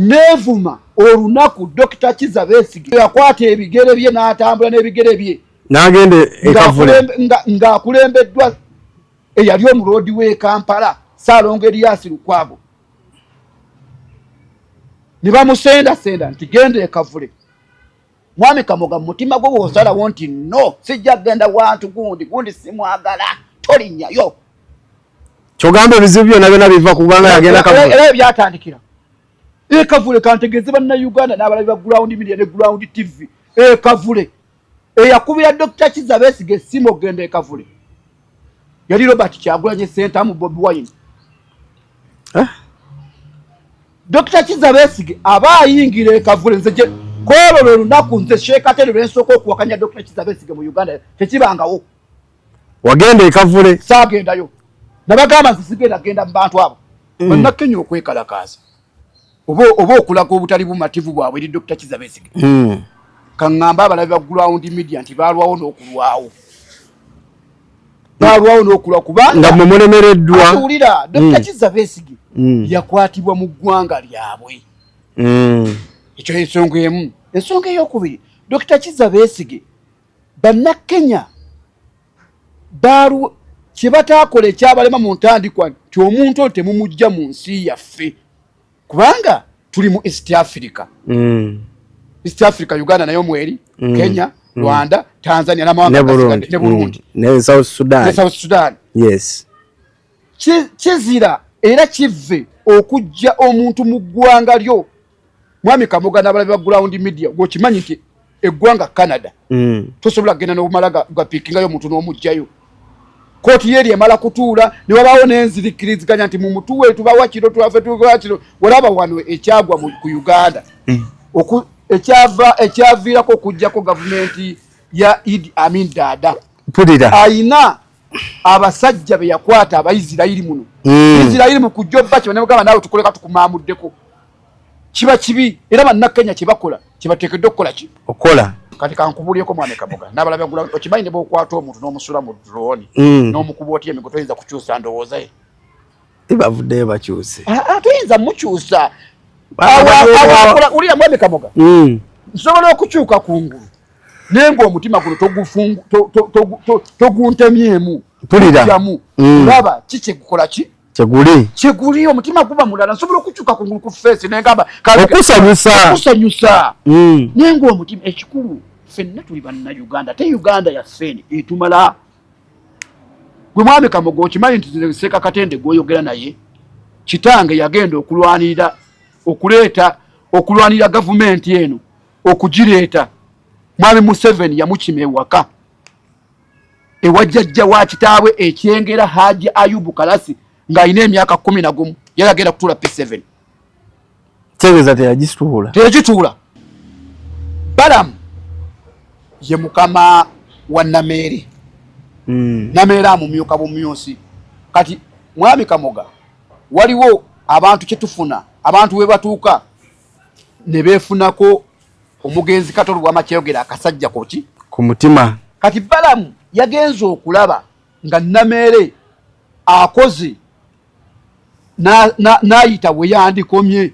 nevuma olunaku Dr. Kizza Besigye yakwata ebigere bye n'atambula n'ebigere bye n'agende ekavule ng'akulembeddwa eyali omuloodi w'e Kampala Ssaalongo Erias Lukwago ne bamusendasenda nti genda ekavule. Mwami Kamoga mutima gwo bw'osalawo nti no sijja genda wantu gundi simwagala tolinnyayo. Kyogamba ebizibu byonna biva kubanga yagenda kavule. Era byatandikira ekavule kantegeze bannayuganda n'abalabi ba Ground Media ne Ground TV ekavule eyakubira Dr. Kizza Besigye simo genda ekavule yali Robert Kyagulanyi Center mu Bobi Wine. Dr. Kizza Besigye aba ayingira ekavule nze kololo lunaku nze Shekatero lwensoko okuwakanya Dr. Kizza Besigye mu Uganda tekibangawo. Wagenda ekavule? Saagendayo nabagamba nze sigenda genda mu bantu abo bannakenya okwekalakaasa oba okulaga obutali bumativu bwabwe eri Dr. Kizza Besigye. Kaŋŋamba abalabi ba Ground Media nti balwawo n'okulwawo kubanga nga mumulemereddwa. Atuwulira Dr. Kizza Besigye yakwatibwa mu ggwanga lyabwe. Ekyo ensonga emu. Ensonga ey'okubiri Dr. Kizza Besigye bannakenya kye bataakola ekyabalema mu ntandikwa nti omuntu oyo temumujja mu nsi yaffe kubanga tuli mu East Africa. East Africa Uganda nayo mweri Kenya Rwanda Tanzania n'amawanga ne Burundi ne South Sudan. Yes. Kizira era kive okujja omuntu mu ggwanga lyo. Mwami Kamoga n'abalabi ba Ground Media gwokimanyi nti eggwanga Canada tosobola kugenda n'obumala gapiikingayo omuntu n'omugjayo. Kooti yeri emala kutuula ne wabaawo n'enzirikiriziganya nti mu mutu wetu bawa kiro tuwaffe tuwa kiro walaba wano ekyagwa ku Uganda ekyaviirako okujjako gavumenti ya Idi Amin Dada ayina abasajja be yakwata Abaisirairi muno. Isirairi mu kujjobba kyo ne mugamba naawe tukoleka tukumaamuddeko kiba kibi era bannakenya kye bakola kibateekeddwa okukola ki okola. Kati kankubulyeko Mwami Kamoga n'abalabi bagula okimanyi ne bw'okwata omuntu n'omusula mu drone n'omukuba otya emigo toyinza kukyusa ndowooza ye bavuddeyo bakyuse toyinza mukyusa ulira Mwami Kamoga nsobola okukyuka kungulu naye ng'omutima guno toguntemyemu tuliramu olaba kikyegukola ki kyeguli omutima guba mulala nsobola okukyuka kungulu ku feesi nengamba okusanyusa naye ng'omutima ekikulu ffenna tuli bannayuganda te Uganda yaffeeni etumala. Gwe Mwami Kamoga okimanyi nti Seeka Katende gw'oyogera naye kitange yagenda okulwanira gavumenti eno okugireeta. Mwami Museveni yamukima ewaka ewa jjajja wa kitaawe ekyengera Haji Ayubu Kalasi ng'alina emyaka 11 yali agenda kutuula P7 tegeeza teyagituula. Balamu ye mukama wa Nameere. Nameere amumyuka bumyusi. Kati Mwami Kamoga waliwo abantu kyetufuna abantu we batuuka ne beefunako omugenzi Katolo Lwamakyeyogera akasajja koki ku mutima. Kati Balamu yagenze okulaba nga Nameere akoze n'ayita we yandikomye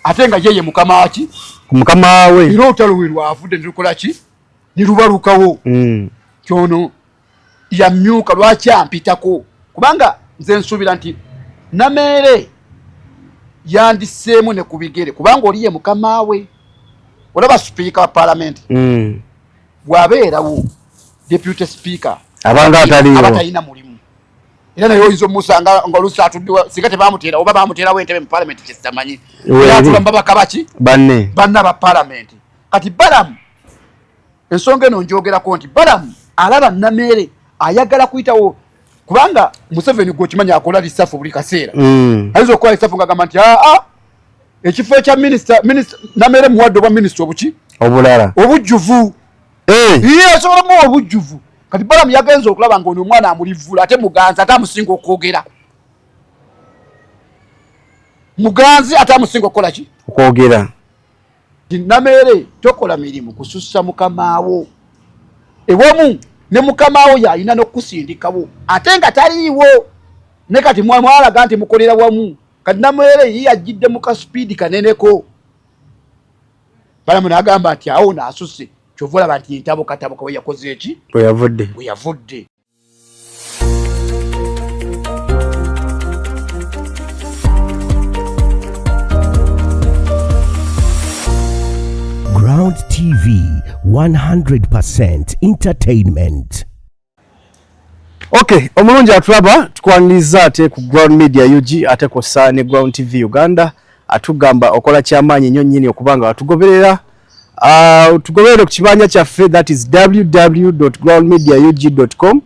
ate nga yeye mukama waki mukama we era olutalo we lwavudde nelukola ki nilubalukawo. Kyono yamyuka lwaki ampitako kubanga nze nsuubira nti Nameere yandiseemu ne ku bigere kubanga oliye mukama we. Olaba speaker wa parliament bw'abeerawo deputy speaker abatalina mulimu era naye oyinza omusanga ng'oluusi atuddewa singa tebamuteera oba bamuteerawo entebe mu parliament kyesitamanyi era atula mu babaka baki banna ba parliament. Kati Balamu ensonga eno njogerako nti Balamu alaba Nameere ayagala kuyitawo kubanga Museveni gw'okimanyi akola lisafu buli kaseera ayinza okukola lisafu ng'agamba nti ekifo ekya minisita Nameere muwadde obwa minisita obuki obulala obujjuvu asobola muwa obujjuvu. Kati Balamu yagenza okulaba ng'ono omwana amulivula ate muganzi ate amusinga okwogera okwogera. Nameere tokola mirimu kusussa mukamaawo ewomu ne mukamaawo yalina n'okusindikawo ate nga taliiwo ne kati mwalaga nti mukolera wamu. Kati Nameere ye yajjidde mu kaspeedi kaneneko balamu agamba ati awo naasusse kyova olaba nti entabuka we yakoze eki we yavudde. Ground TV 100% entertainment. Okay, omulungi atulaba tukwaniriza ate ku Ground Media UG ate ko Sane Ground TV Uganda atugamba okola kyamaanyi nnyo nnyini okubanga watugoberera. Tugoberere ku kibanja kyaffe that is www.groundmediaug.com.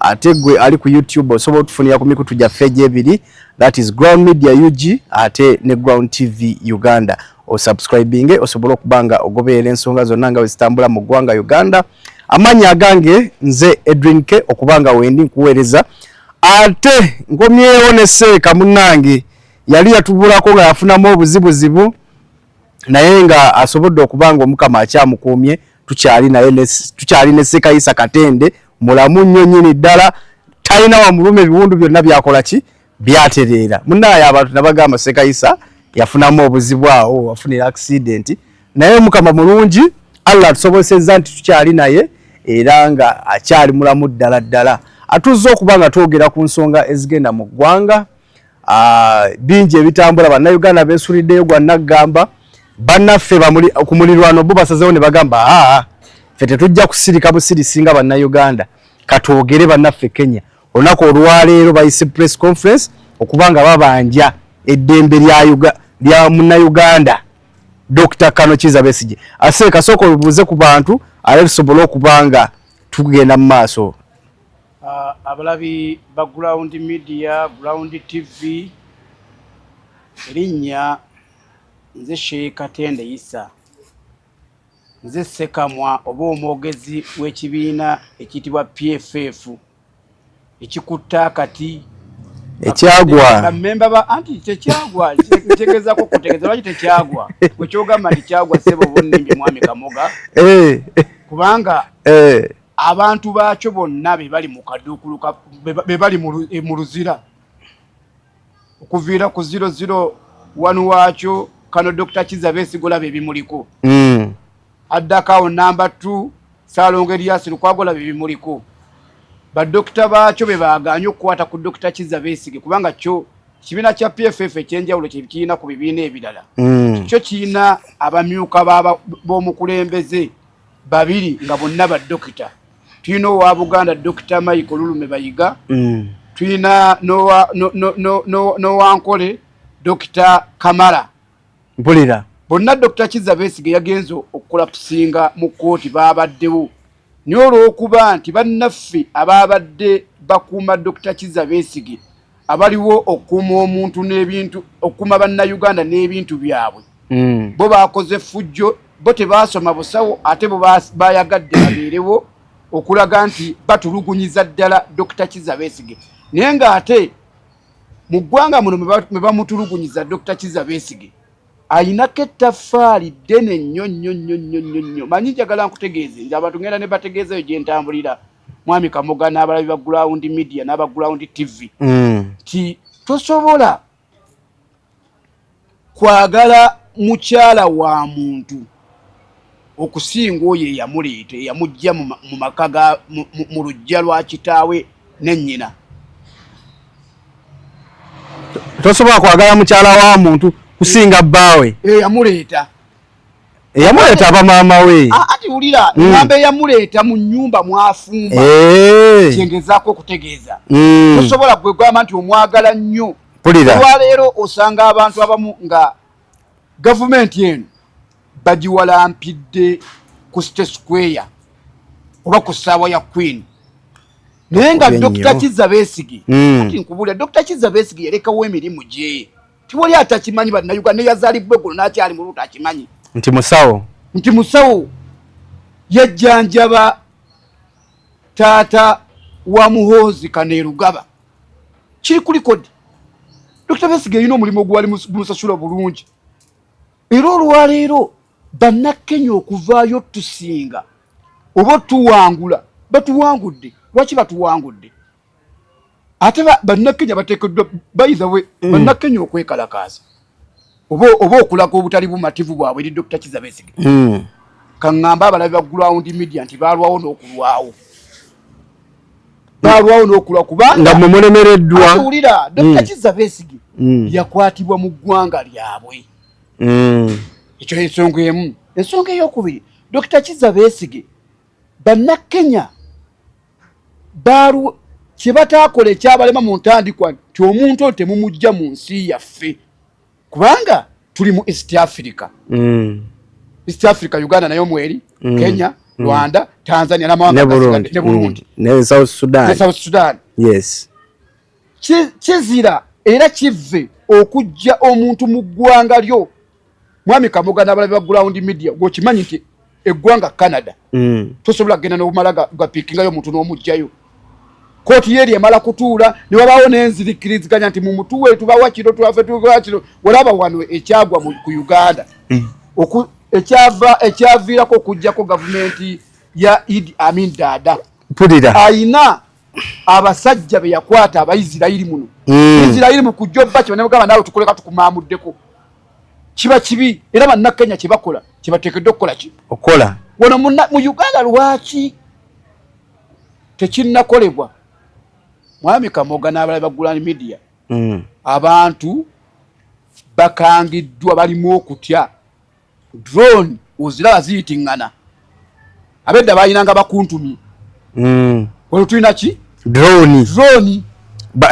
ate gwe ali ku YouTube osobola okufunira ku mikutu gyaffe egy'ebiri that is Ground Media UG ate ne Ground TV Uganda. Osubscribing osobola okubanga ogoberera ensonga zonna nga wezitambula mu ggwanga Uganda. Amanya agange nze Edwin K okubanga wendi nkuweereza ate nkomyewo ne Seeka munnange yali yatubulako nga yafunamu obuzibuzibu naye nga asobodde okubanga omukama akyamukuumye tukyali ne Sekayisa Katende mulamu nnyo nnyini ddala talina wamulume ebiwundu byonna byakola ki byatereera. Munnaye abantu nabagamba Sekayisa yafunamu obuzibu awo wafunira accident naye mukama mulungi Allah tusobozesezza nti tukyali naye era nga akyali mulamu ddala atuzza okubanga twogera ku nsonga ezigenda mu ggwanga bingi ebitambula bannayuganda beesuliddeyo gwa naggamba bannaffe ku mulirwano bo basazeewo ne bagamba ffe tetujja kusirika busirisi nga bannayuganda katwogere bannaffe Kenya. Olunaku olwaleero bayise press conference okubanga babanja eddembe lya munnayuganda Dr. Kano Kizza Besigye. Aseeka sooka obuuze ku bantu ale tusobole okubanga tugenda mu maaso. Abalabi ba Ground Media, Ground TV, erinnya nze Sheikh Katende Issa. Nze Sekamwa oba omwogezi w'ekibiina ekiyitibwa PFF ekikutta kati ekyagwa memba ba anti tekyagwa kitegeezako kutegeeza lwaki tekyagwa bwe kyogamba nti kyagwa sebo bonnimbi mwami Kamoga kubanga abantu baakyo bonna be bali mu kaduukuluka be bali mu luzira okuviira ku 001 waakyo Kano Dr. Kizza Besigye olaba ebimuliko addakawo namba 2 Saalongo Erias Lukwago olaba ebimuliko badokita baakyo be baaganye okukwata ku Dr. Kizza Besigye kubanga kyo kibiina kya PFF ekyenjawulo kirina ku bibiina ebirala kyo kirina abamyuka b'omukulembeze babiri nga bonna badokita. Tulina owa Buganda Dr. Michael Lulume Bayiga, tulina n'owankole Dr. Kamara mpulira bonna Dr. Kizza Besigye yagenze okukola pusinga mu kkooti baabaddewo naye olw'okuba nti bannaffe abaabadde bakuuma Dr. Kizza Besigye abaliwo okuuma omuntu n'ebintu okuuma bannayuganda n'ebintu byabwe bo baakoze fujjo bo tebaasoma busawo ate bo bayagadde babeerewo okulaga nti batulugunyiza ddala Dr. Kizza Besigye naye ng'ate mu ggwanga muno me bamutulugunyiza Dr. Kizza Besigye ayinako ettaffaali ddene nnyo manyi njagala nkutegeeze nti abantu ngenda ne bategeezayo gye ntambulira mwami Kamoga n'abalabi ba Ground Media n'aba Ground TV ti tosobola kwagala mukyala wa muntu okusinga oyo eyamuleeta eyamujja mu maka mu lujja lwa kitaawe n'ennyina. Tosobola kwagala mukyala wa muntu kusinga bbaawe eyamuleeta aba maama we ati wulira ngamba eyamuleeta mu nnyumba mwafumba kyengezaako okutegeeza tosobola kwegamba nti omwagala nnyo. Olwaleero osanga abantu abamu nga gavumenti eno bagiwalampidde ku State Square oba ku ssaawa ya Queen naye nga Dr. Kizza Besigye ati nkubulira Dr. Kizza Besigye yalekawo emirimu gye tiwali atakimanyi bannayuganda neyazaalibwa eggulo n'akyali mu luuto akimanyi nti musawo yajjanjaba taata wa Muhoozi Kaneerugaba kiri ku likodi. Dr. Besigye yina omulimu ogwali gumusasula bulungi era olwaleero bannakenya okuvaayo tusinga oba tuwangula batuwangudde. Lwaki batuwangudde? Ate bannakenya bateekeddwa bayiza we bannakenya okwekalakaaza oba okulako obutali bumativu bwabwe eri Dr. Kizza Besigye. Kaŋŋamba abalabi ba ground media nti balwawo n'okulwawo. Balwawo n'okulwa kubanga nga mumulemereddwa. Atuwulira Dr. Kizza Besigye yakwatibwa mu ggwanga lyabwe. Ekyo ensonga emu. Ensonga ey'okubiri, Dr. Kizza Besigye bannakenya kye bataakola ekyabalema mu ntandikwa nti omuntu oyo temumujja mu nsi yaffe kubanga tuli mu East Africa. East Africa, Uganda nayo mweri, Kenya, Rwanda, Tanzania n'amawanga ne Burundi ne South Sudan. Yes. Kizira era kive okujja omuntu mu ggwanga lyo. Mwami Kamoga n'abalabi ba ground media gwokimanyi nti eggwanga Canada tosobola kugenda n'obumala gapiikingayo omuntu n'omugjayo. Kooti yeri emala kutuula ne wabaawo n'enzirikiriziganya nti mu mutuwe tubawa kiro tuwafe tubawa kiro. Walaba wano ekyagwa ku Uganda ekyaviirako okujjako gavumenti ya Idi Amin Dada ayina abasajja be yakwata Abayisirayiri muno. Isirayiri mu kujjobba kye banamugamba naawe tukoleka tukumaamuddeko. Kiba kibi era bannakenya kye bakola kye bateekeddwa okukola ki okola wano mu Uganda. Lwaki tekinnakolebwa? Mwami Kamoga n'abalabi ba ground media abantu bakangiddwa balimu okutya. Drone oziraba ziyitiŋŋana. Abedda bayinanga bakuntumi. Wano tulina ki? Drone.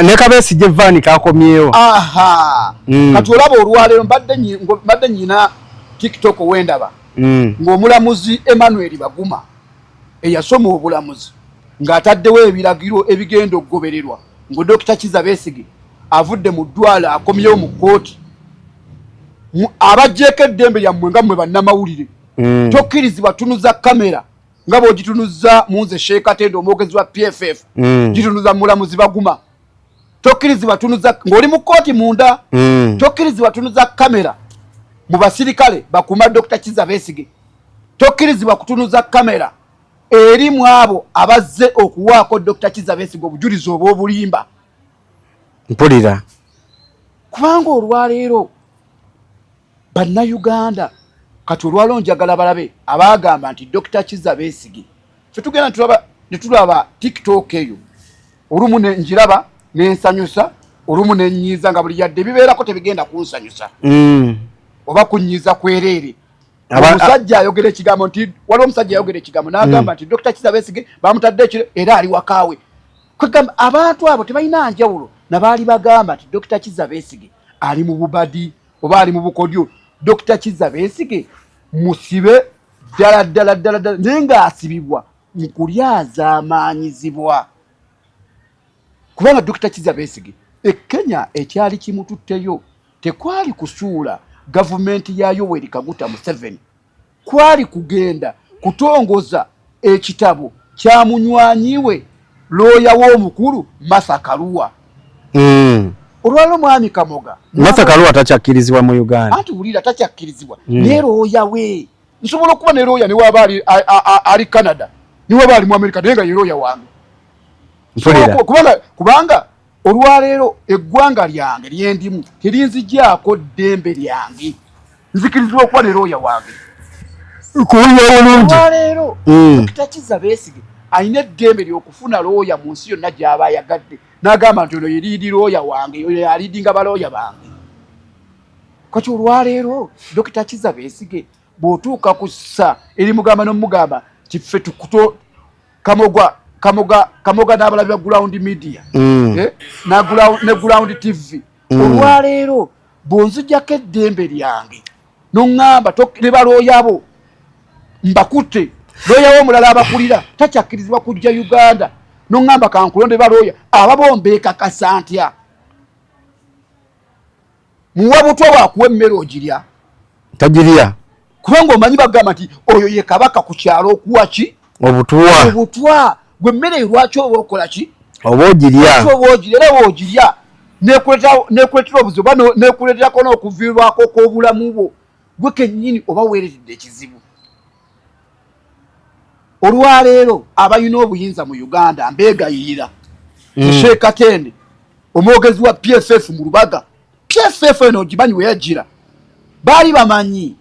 Ne Kabesigye vaani kakomyewo. Kati olaba olwaleero mbadde nyina TikTok wendaba. Ng'omulamuzi Emmanuel Baguma eyasoma obulamuzi ng'ataddewo ebiragiro ebigenda okugobererwa ngo Dr. Kizza Besigye avudde mu ddwala akomyewo mu kkooti. Abajjeeko eddembe lyammwe nga mmwe bannamawulire tokkirizibwa tunuza kamera nga bw'ogitunuza Munze Sheikh Katende omwogezi wa PFF gitunuza mulamuzi Baguma. Tokkirizibwa tunuza ng'oli mu kkooti munda. Tokkirizibwa tunuza kamera mu basirikale bakuuma Dr. Kizza Besigye. Tokkirizibwa kutunuza kamera eri mu abo abazze okuwaako Dr. Kizza Besigye obujulizi obw'obulimba. Mpulira kubanga olwaleero Bannayuganda kati olwalo njagala balabe abaagamba nti Dr. Kizza Besigye ffe tugenda ne tulaba TikTok eyo olumu ne njiraba n'ensanyusa olumu ne nnyiiza nga buli yadde bibeerako tebigenda kunsanyusa oba kunnyiiza kwereere. Omusajja ayogera ekigambo nti waliwo omusajja ayogera ekigambo n'agamba nti Dr. Kizza Besigye bamutadde ekiro era ali wakaawe. Kwegamba abantu abo tebalina njawulo nabaali bagamba nti Dr. Kizza Besigye ali mu bubadi oba ali mu bukodyo. Dr. Kizza Besigye musibe ddala naye ng'asibibwa mu kulyazaamaanyizibwa kubanga Dr. Kizza Besigye Kenya ekyali kimututteyo tekwali kusuula gavumenti ya Yoweri Kaguta Museveni, kwali kugenda kutongoza ekitabo kya munywanyiwe looya w'omukulu Martha Karua. Olwalo Mwami Kamoga Martha Karua takyakkirizibwa mu Uganda. Anti wulira takyakkirizibwa ne looya we nsobola okuba ne looya ne waba ali Canada ne waba ali mu America naye nga ye looya wange. Kubanga olwaleero eggwanga lyange lyendimu terinzigyako ddembe lyange nzikirizibwa okuba ne looya wange. Olwaleero Dr. Kizza Besigye ayina eddembe ly'okufuna looya mu nsi yonna gy'aba ayagadde n'agamba nti ono ye liidi looya wange oyo yaliidinga balooya bange. Kati olwaleero Dr. Kizza Besigye bw'otuuka ku ssa erimugamba n'omugamba kiffe tukuto Kamoga n'abalabi ba ground media ne ground TV. Olwaleero bw'onzigyako eddembe lyange n'oŋŋamba ne balooya bo mbakutte looya w'omulala abakulira takyakkirizibwa kujja Uganda n'oŋŋamba kankulonde balooya ababo mbeekakasa ntya. Muwa butwa bwakuwa emmere ogirya tagirya kubanga omanyi bagamba nti oyo ye kabaka ku kyalo okuwa ki obutwa gwe emmere lwaki oba okola ki oba ogirya era woogirya nekuletera obuzibu oba nekuleterako n'okuviirwako kw'obulamu bwo gwe kennyini oba weeretedde ekizibu. Olwaleero abalina obuyinza mu Uganda mbeegayirira Sheikh Katende omwogezi wa PFF mu Lubaga. PFF eno ogimanyi we yagira bali bamanyi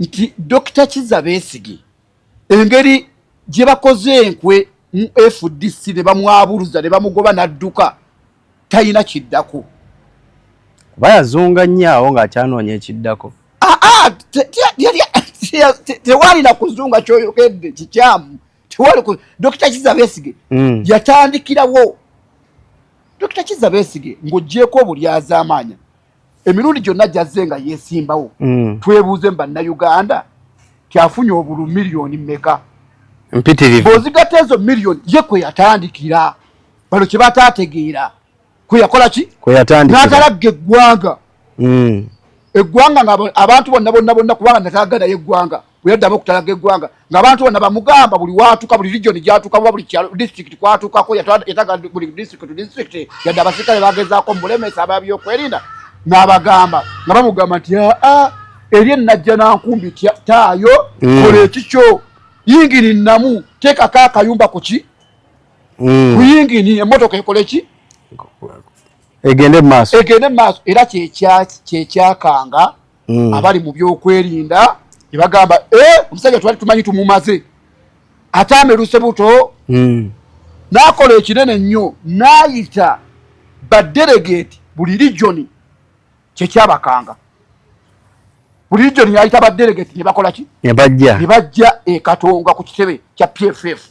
nti Dr. Kizza Besigye engeri gye bakoze enkwe mu FDC ne bamwabuluza ne bamugoba n'adduka talina kiddako. Bayazunga nnyo ng'akyanoonya ekiddako. Tewali na kuzunga kyoyogedde kikyamu. Tewali Dr. Kizza Besigye yatandikirawo. Dr. Kizza Besigye ng'oggyeko obulyazaamaanya emirundi gyonna gyazze nga yeesimbawo. Twebuuze bannayuganda kyafunye obulu miliyoni mmeka? Mpitirivu. Bw'ozigatta ezo miliyoni ye kwe yatandikira. Bano kye bataategeera. Kwe yakola ki? Kwe yatandikira. N'atalagga eggwanga. Eggwanga ng'abantu bonna kubanga natagala yeggwanga. Bwe yaddamu okutalaga eggwanga ng'abantu bonna bamugamba buli waatuka buli region gyatuuka buli kyalo district kwatuukako yataga buli district to district yadde abasirikale bagezaako mulemesa ababyokwerinda n'abagamba nga bamugamba nti eri ennajja nankumbi taayo kola ekikyo yingini nnamu teekako akayumba ku ki ku yingini emmotoka ekole ki egende mu maaso era kyekyakanga abali mu byokwerinda ne bagamba omusajja twali tumanyi tumumaze ate ameruse buto n'akola ekinene nnyo n'ayita badelegate buli region kyekyabakanga buli region yayita badelegate ne bakola ki ne bajja Katonga ku kitebe kya PFF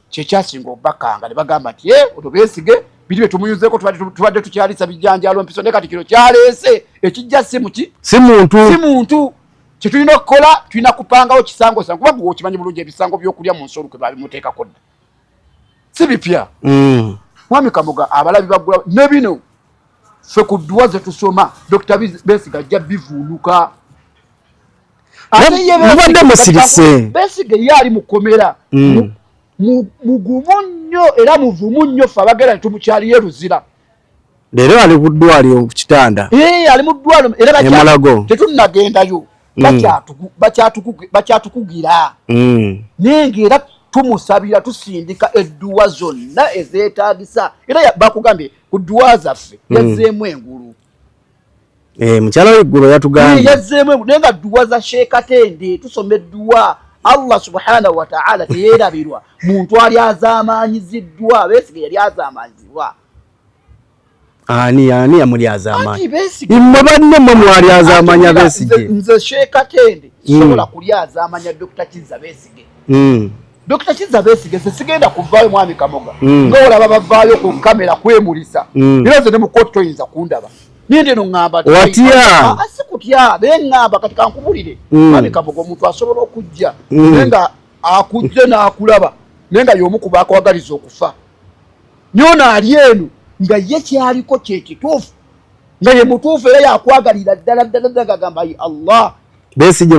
kyekyasinga obakanga ne bagamba nti ono Besigye biri tumuyuzeeko tubadde tukyalisa bijjanjalo mpiso ne kati kino kyaleese ekijja si muntu kyetulina okukola tulina kupangawo kisango sango kuba gwe okimanyi bulungi ebisango by'okulya mu nsolo kwe babimuteekako dda si bipya. Mwami Kamoga abalabi baggula ne bino ffe ku dduwa ze tusoma Dr. Besigye ajja bivuunuka ate ye mubadde musirise Besigye ye ali mukomera mugumu nnyo era muvumu nnyo ffe abagera tumukyaliyo Luzira leero ali ku ddwaliro ku kitanda ali mu ddwaliro era tetunnagendayo bakyatukugira nenga era tumusabira tusindika edduwa zonna ezeetaagisa era bakugambye ku dduwa zaffe yazzeemu engulu mukyala w'eggulu yatugambye yazzeemu engulu naye nga dduwa za Sheikh Katende tusoma edduwa Allah subhanahu wa ta'ala teyeerabirwa muntu ali azaamaanyiziddwa Besigye yali azaamaanyizibwa ani amuli azaamaanyi immwe banne mmwe mwali azaamanya Besigye nze Sheikh Katende sobola kuli azaamanya Dr. Kizza Besigye Dr. Kizza Besigye sigenda kuvaayo Mwami Kamoga ng'olaba bavaayo ku kamera kwemulisa era nze ne mu kooti toyinza kundaba ninde no ngamba watya asikutya bengamba kati kankubulire Mwami Kamoga omuntu asobola okujja nenga akujja n'akulaba nenga y'omu ku bakwagaliza okufa nyona ali eno nga ye kyaliko kyekituufu nga ye mutuufu era yakwagalira ddala gagamba Allah Besigye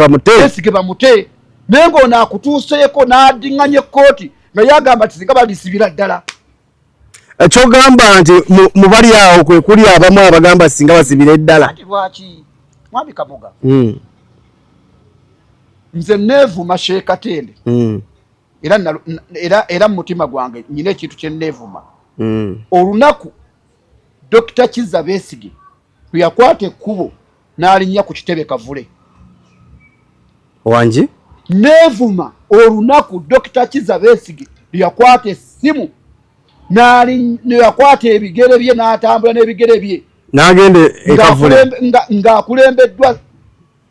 bamute nenga ono akutuuseeko n'addiŋŋanya ekkooti nga yagamba nti singa balisibira ddala ekyogamba nti mu bali awo kwe kuli abamu abagamba singa basibire ddala ati lwaki Mwami Kamoga nze neevuma Sheikh Katende era mu mutima gwange nyina ekintu kye neevuma olunaku Dr. Kizza Besigye lwe yakwata ekkubo n'alinnya ku kitebe Kavule wangi neevuma olunaku Dr. Kizza Besigye lwe yakwata essimu ne yakwata ebigere bye n'atambula n'ebigere bye n'agenda e Kavule ng'akulembeddwa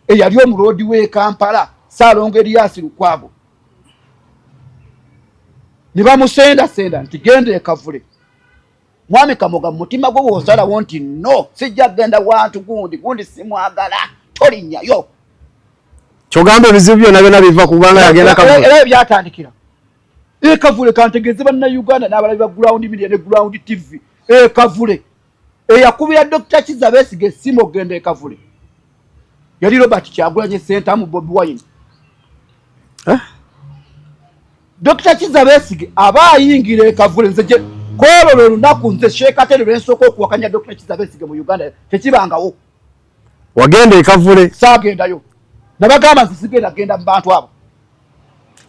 eyali omuloodi w'e Kampala Ssaalongo Erias Lukwago ne bamusendasenda nti genda e Kavule. Mwami Kamoga mutima gwo osalawo nti no sijja genda wantu gundi simwagala tolinnyayo kyogamba ebizibu byonna biva kubanga yagenda Kavule era byatandikira Kavule kantegeeze bannayuganda n'abalabi ba Ground Media ne Ground TV Kavule eyakubira Dr. Kizza Besigye essimu ogenda e Kavule yali Robert Kyagulanyi Center mu Bobi Wine Dr. Kizza Besigye aba ayingira e Kavule nze kwolwo lwe lunaku nze Sheikh Katende lwe nsooka okuwakanya Dr. Kizza Besigye mu Uganda tekibangawo wagenda e Kavule saagendayo nabagamba nze sigenda genda mu bantu abo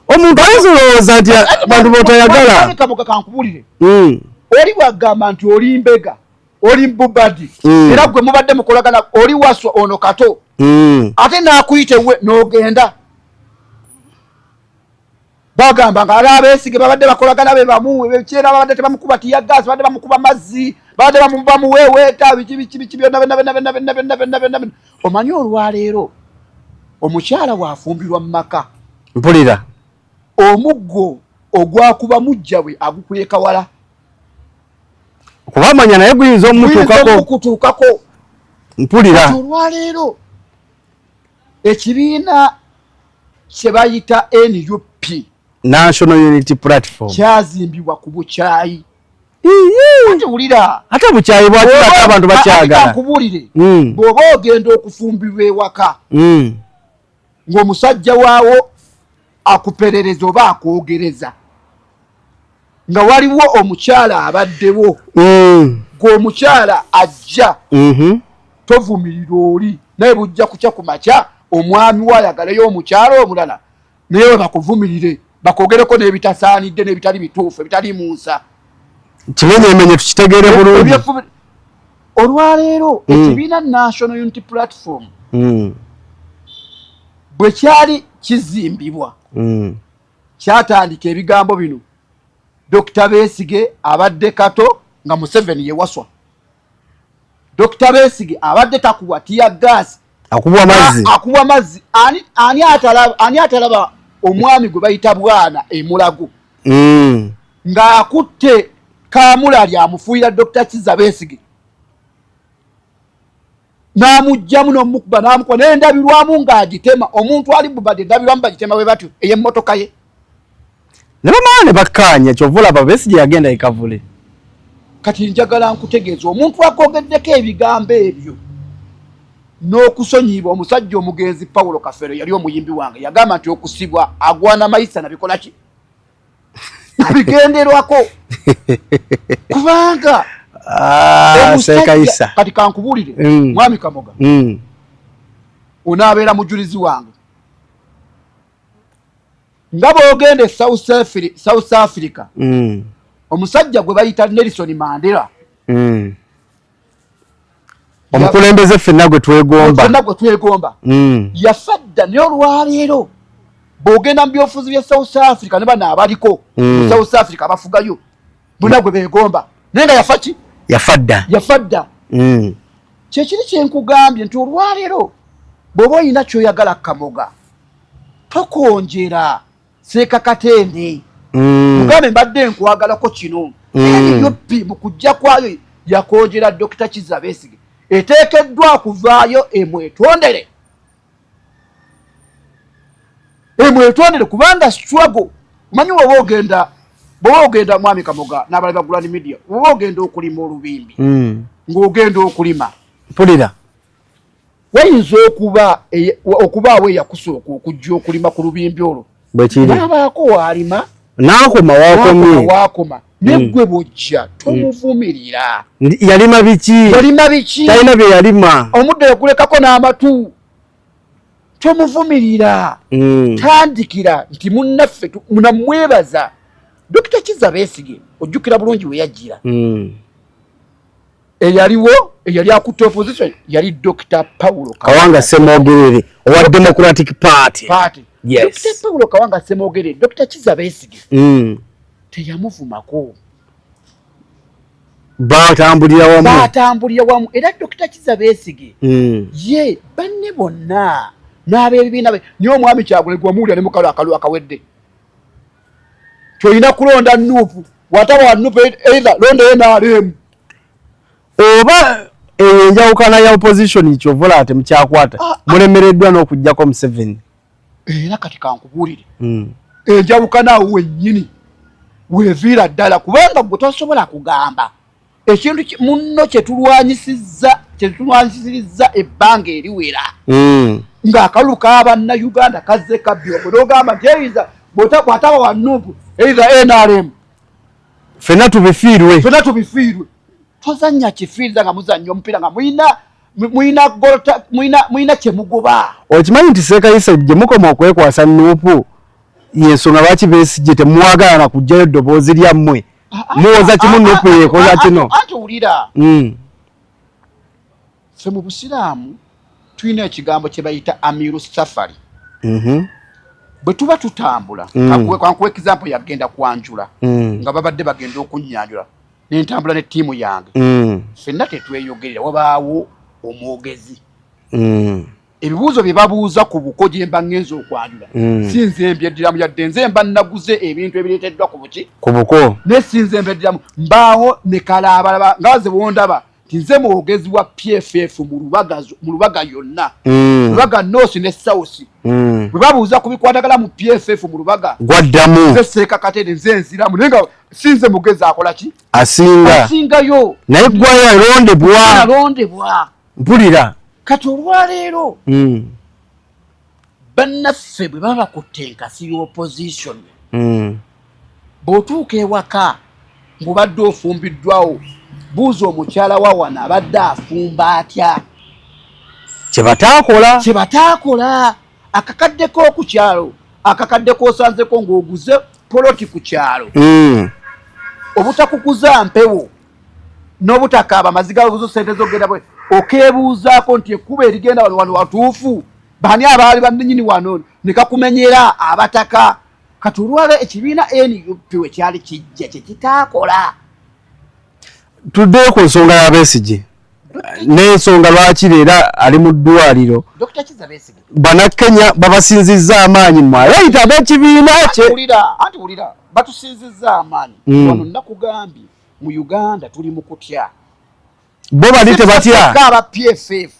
omuntu ayinza nti abantu botayagala Kamoga kankubulire oli bwagamba nti oli mbega oli Mbubadi era gwe mubadde mukolagana oli Waswa ono Kato ate nakuyite we n'ogenda bagamba nga Besigye babadde bakolagana be bamu bekyera babadde tebamukuba tiya gas babadde bamukuba mazzi babadde bamuweweeta biki byonna omanyi olwaleero omukyala waafumbirwa mu maka mpulira omuggo ogwakuba mujja bwe agukuyeka wala kubamanya naye guyinza omutuukako mpulira olwaleero ekibiina kye bayita NUP National Unity Platform kyazimbibwa ku bukyayi ate bukyayi bwakirako abantu bakyagala nkubulire bw'oba ogenda okufumbirwa ewaka ng'omusajja waawo akuperereza oba akwogereza nga waliwo omukyala abaddewo ng'omukyala ajja tovumirira oli naye bujja kukya ku makya omwami waayagalayo omukyala omulala naye we bakuvumirire bakwogereko n'ebitasaanidde n'ebitali bituufu ebitali mu nsa kimenyemenye tukitegeere bulungi olwaleero ekibiina National Unity Platform bwe kyali kizimbibwa kyatandika ebigambo bino Dr. Besigye abadde Kato nga Museveni ye Waswa Dr. Besigye abadde takuwa tiya gas akubwa amazzi ani atalaba omwami gwe bayita bwana emulago ng'akutte Kamulali amufuuyira Dr. Kizza Besigye n'amugjamu n'omukuba n'amukuba naye ndabirwamu ng'agitema omuntu ali Mbubadi ndabirwamu bagitema bwe batyo ey'emmotoka ye ne bamala ne bakkaanya kyova olaba Besigye yagenda ekavule kati njagala nkutegeeza omuntu akogeddeko ebigambo ebyo n'okusonyiibwa omusajja omugenzi Paulo Kafero yali omuyimbi wange yagamba nti okusibwa agwana mayisa nabikola ki abigenderwako kubanga Sekayisa kati kankubulire mwami Kamoga onaabeera mujulizi wange nga bw'ogenda South Africa omusajja gwe bayita Nelson Mandela omukulembeze ffenna gwe twegomba yafadda naye olwaleero bw'ogenda mu byobufuzi bya South Africa ne bano abaliko mu South Africa abafugayo bonna gwe beegomba naye nga yafa ki yafadda kyekiri kyenkugambye nti olwaleero bw'oba olina kyoyagala Kamoga tokonjera Seeka Katende mugambe mbadde nkwagalako kino NUP mu kujja kwayo yakonjera Dr. Kizza Besigye eteekeddwa kuvaayo emwetondere kubanga struggle manyi woba ogenda mwami Kamoga n'abali ba Grand Media woba ogenda okulima olubimbi ng'ogenda okulima mpulira wayinza okubaawo eyakusooka okujja okulima ku lubimbi olwo n'abaako waalima n'akoma neggwe bw'ojja tomuvumirira yalima biki talina bye yalima omuddo yakulekako n'amatu tomuvumirira tandikira nti munnaffe munamwebaza Dr. Kizza Besigye ojjukira bulungi we yajjira eyali akutte opposition yali Dr. Paulo Kawanga Ssemwogerere owa Democratic Party. Yes. Dr. Paulo Kawanga Ssemwogerere Dr. Kizza Besigye teyamuvumako batambulira wamu era Dr. Kizza Besigye ye banne bonna n'abeebibiina be niyo omwami Kyagulanyi gwamuwulira ne mukalo akalu akawedde tolina kulonda nuupu wataba wa nuupu either londa ye n'aleemu oba enjawukana ya opposition kyovola ate mukyakwata mulemereddwa n'okuggyako Museveni era kati kankubuulire enjawukana awo wennyini weeviira ddala kubanga gwe tosobola kugamba ekintu munno kyetulwanyisirizza ebbanga eriwera ng'akalulu k'Abannayuganda kazze kabbi ogwo n'ogamba nti eyiza bw'ataba wa nuupu either NRM ffenna tubifiirwe tozannya kifiiriza nga muzannya omupiira nga muyina kyemugoba okimanyi nti Sekayisa gye mukoma okwekwasa nuupu yensonga lwaki Besigye temwagala na kujjayo eddoboozi lyammwe muwoza kimu nuupu yeekola kino anti wulira ffe mu Busiraamu tulina ekigambo kye bayita amiru safari. Bwe tuba tutambula kankuwa example yagenda kwanjula nga babadde bagenda okunyanjula n'entambula ne ttiimu yange ffenna tetweyogerera wabaawo omwogezi ebibuuzo bye babuuza ku buko gye mba ngenza okwanjula sinze mbyeddiramu yadde nze mba naguze ebintu ebireeteddwa ku buko ne sinze mbyeddiramu mbaawo ne kalaabalaba nga baze bondaba nze mwogezi wa PFF mu lubaga yonna lubaga North ne South bwe babuuza kubikwatagala mu PFF mu lubaga gwaddamu nze Seeka Katende nze nziramu nenga sinze mugezi akola ki asingayo naye gwaya alondebwa mpulira kati olwaleero bannaffe bwe baba bakutte enkasi y'opposition bw'otuuka ewaka ng'obadde ofumbiddwawo buuza omukyala wa wano abadde afumba atya kye bataakola akakaddeko ku kyalo akakaddeko osanzeko ng'oguze poloti ku kyalo obutakukuza mpewo n'obutakaaba amaziga buzo sente zogenda bwe okeebuuzaako nti ekkuba erigenda wano watuufu bani abaali bannyini wano ne kakumenyera abataka kati olwale ekibiina NUP we kyali kijja kye kitaakola. Tudde ku nsonga ya Besigye n'ensonga lwaki leero ali mu ddwaliro Dr. Kizza Besigye Bannakenya babasinzizza amaanyi mwayita ab'ekibiina kye anti wulira batusinzizza amaanyi wano nakugambye mu Uganda tuli mu kutya bo bali tebatya aba PFF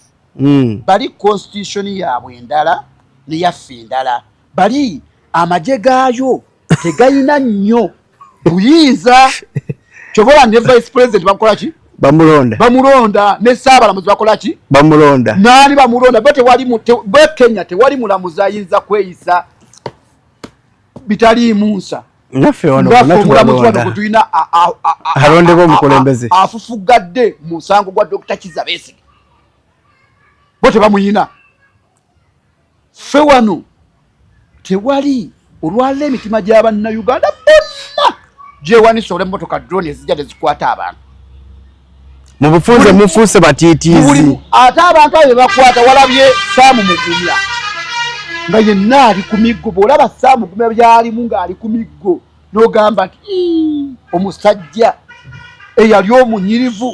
bali constitution yaabwe endala ne yaffe endala bali amagye gaayo tegayina nnyo buyinza chobola ne vice president bakola ki bamulonda ne Ssaabalamuzi bakola ki bamulonda nani bamulonda bete wali mu Kenya tewali mulamuzi ayinza kweyisa bitali Musa naffe wano natulonda kutuyina alondeko omukulembeze afufugadde mu musango gwa Dr. Kizza Besigye bote bamuyina ffe wano tewali olwala emitima gy'Abannayuganda bonna gyewanisa olw'emmotoka drone ezijja tezikwata abantu mu bufunze mufuuse batiitiizi ate abantu abo bebakwata walabye Saamu Mugumya nga yenna ali ku miggo bw'olaba Saamu Mugumya byalimu ng'ali ku miggo n'ogamba nti omusajja eyali omunyirivu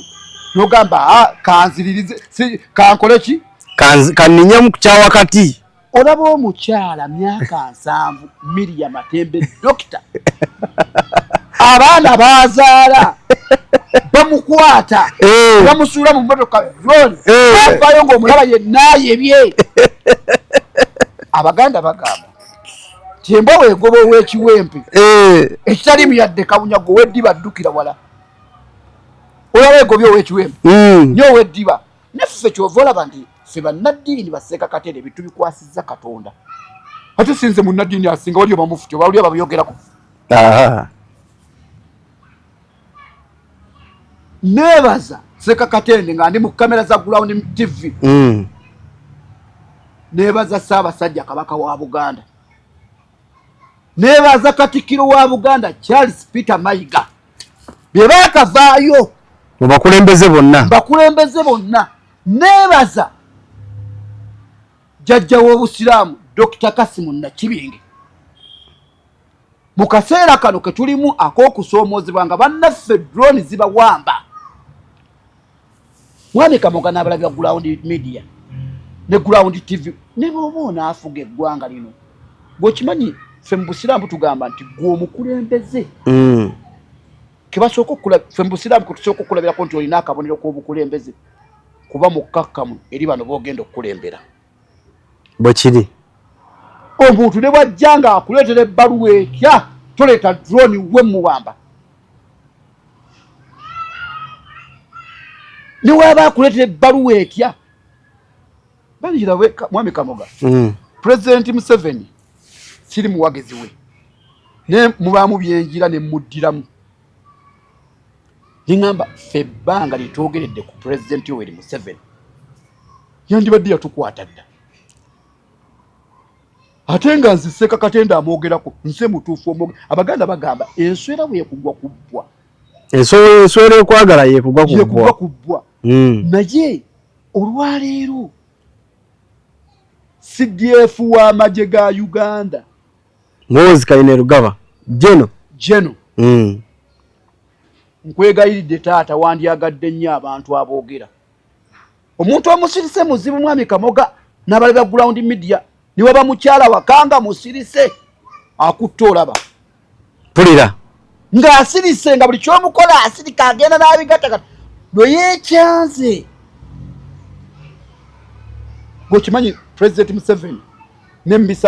n'ogamba kanziririze kankole ki kanninya mu kyawakati olaba omukyala myaka 7 Miriam Matembe dokita abaana bazaala bamukwata bamusuula mu mmotoka drone avayo ng'omulaba yenna yebye Abaganda bagamba tyemba weegoba ow'ekiwempe ekitali muyadde kabunyago ow'eddiba addukira wala olaba egobye ow'ekiwempe nyo ow'eddiba naffe kyova olaba nti ffe bannaddiini baseeka Katende bitubikwasizza Katonda ate sinze munnaddiini asinga wali obamufuti wali abayogerako nebaza Seeka Katende nga ndi mu kamera za Ground TV nebaza Ssaabasajja Kabaka wa Buganda nebaza Katikkiro wa Buganda Charles Peter Mayiga bye baakavaayo bakulembeze bonna nebaza jjajja w'Obusiraamu Dr. Kasimu Nakibinge mu kaseera kano ke tulimu ak'okusoomoozebwa nga bannaffe drone zibawamba Mwami Kamoga n'abalabya Ground Media ne Ground TV ne bw'oba onaafuga eggwanga lino bw'okimanyi ffe mu Busiraamu tugamba nti gwe omukulembeze kebasooka ffe mu Busiraamu tusooka okulabirako nti olina akabonero k'obukulembeze kuba mukkakkamu eri bano boogenda okukulembera bwe kiri omuntu ne bw'ajja nga akuleetera ebbaluwa etya toleeta drone we muwamba ne waba akuleetera ebbaluwa etya banjira Mwami Kamoga President Museveni kiri muwagezi we ne mubaamu byenjira ne muddiramu ningamba ffe ebbanga litwogeredde ku President Yoweri Museveni yandibadde yatukwata dda ate nga nze Seeka Katende amwogerako nse mutuufu Abaganda bagamba enswera bwe yekugwa kubbwa enswera ekwagala yekugwa kubbwa naye olwaleero CDF w'amagye ga Uganda Muhoozi Kainerugaba Jeno nkwegayiridde taata wandyagadde nnyo abantu aboogera omuntu omusirise muzibu Mwami Kamoga n'abali ba Ground Media niwe bamukyala wakanga musirise akutte olaba pulira ng'asirise nga buli kyomukola asirika agenda n'abigattagata lwe yeekyanze gwekimanyi President Museveni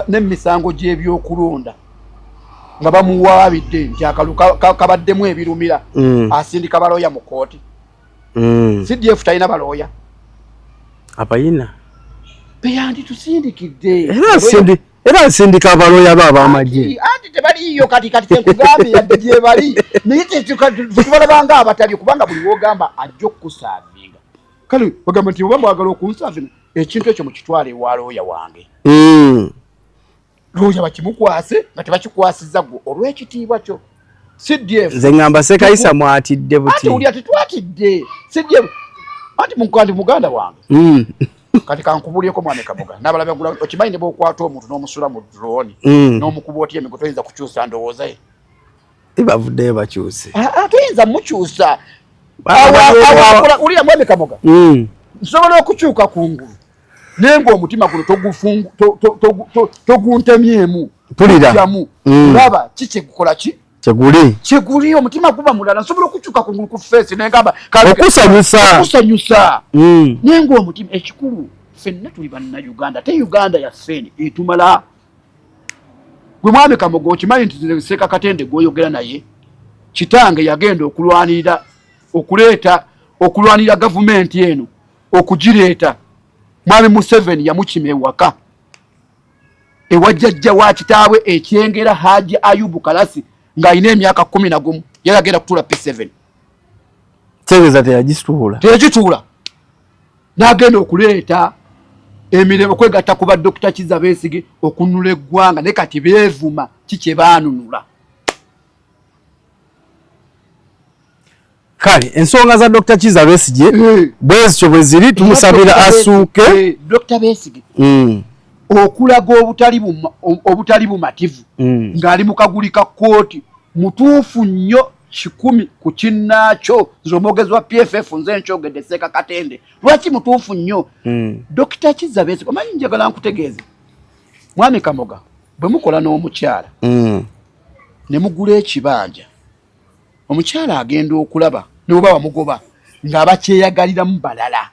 n'emisango gy'ebyokulonda nga bamuwaabidde nti akalu kabaddemu ebirumira asindika balooya mu kooti CDF talina balooya abayina beyandi tusindikidde era nsindika abalooya b'abamagye anti tebaliiyo kati kyenkugambye yadde gye bali naye tetubalabanga abatali kubanga buli wogamba ajja okukusaavinga kale bagamba nti oba mwagala okunsaavinga ekintu ekyo mukitwale ewa looya wange looya bakimukwase nga tebakikwasizza gwe olw'ekitiibwa kyo CDF nze ngamba Ssekayisa mwatidde buti ati uli tetwatidde CDF anti muganda wange kati kankubulyeko Mwami Kamoga n'abalabe okimanyi ne bw'okwata omuntu n'omusula mu drone n'omukuba otya emigo toyinza kukyusa ndowooza ye bavuddeyo bakyuse toyinza mukyusa ulira Mwami Kamoga nsobola okukyuka kungulu naye ng'omutima guno toguntemyemu puliramu olaba kikyegukola ki kyeguli omutima guba mulala nsobola okukyuka kungulu ku feesi nengamba okusanyusa naye ng'omutima ekikulu ffenna tuli bannayuganda te Uganda yaffeeni etumala gwe Mwami Kamoga okimanyi nti Seeka Katende gw'oyogera naye kitange yagenda okulwanira gavumenti eno okugireeta Mwami Museveni yamukima ewaka ewa jjajja wa kitaawe ekyengera Haji Ayubu Kalasi ng'alina emyaka 11 yali agenda kutuula P7 tegeeza teyagituula n'agenda okuleeta emirembe okwegatta ku ba Dr. Kizza Besigye okununula eggwanga naye kati beevuma kikye baanunula kale ensonga za Dr. Kizza Besigye bwezityo bwe ziri tumusabira asuuke Dr. Besigye okulaga obutali bumativu ng'ali mu kaguli ka kkooti mutuufu nnyo 10 ku kinnaakyo nze omwogezi wa PFF nze nkyogedde Seeka Katende lwaki mutuufu nnyo Dr. Kizza Besigye omanyi njagala nkutegeeze Mwami Kamoga bwe mukola n'omukyala ne mugula ekibanja omukyala agenda okulaba ne bwe bamugoba ng'abakyeyagaliramu balala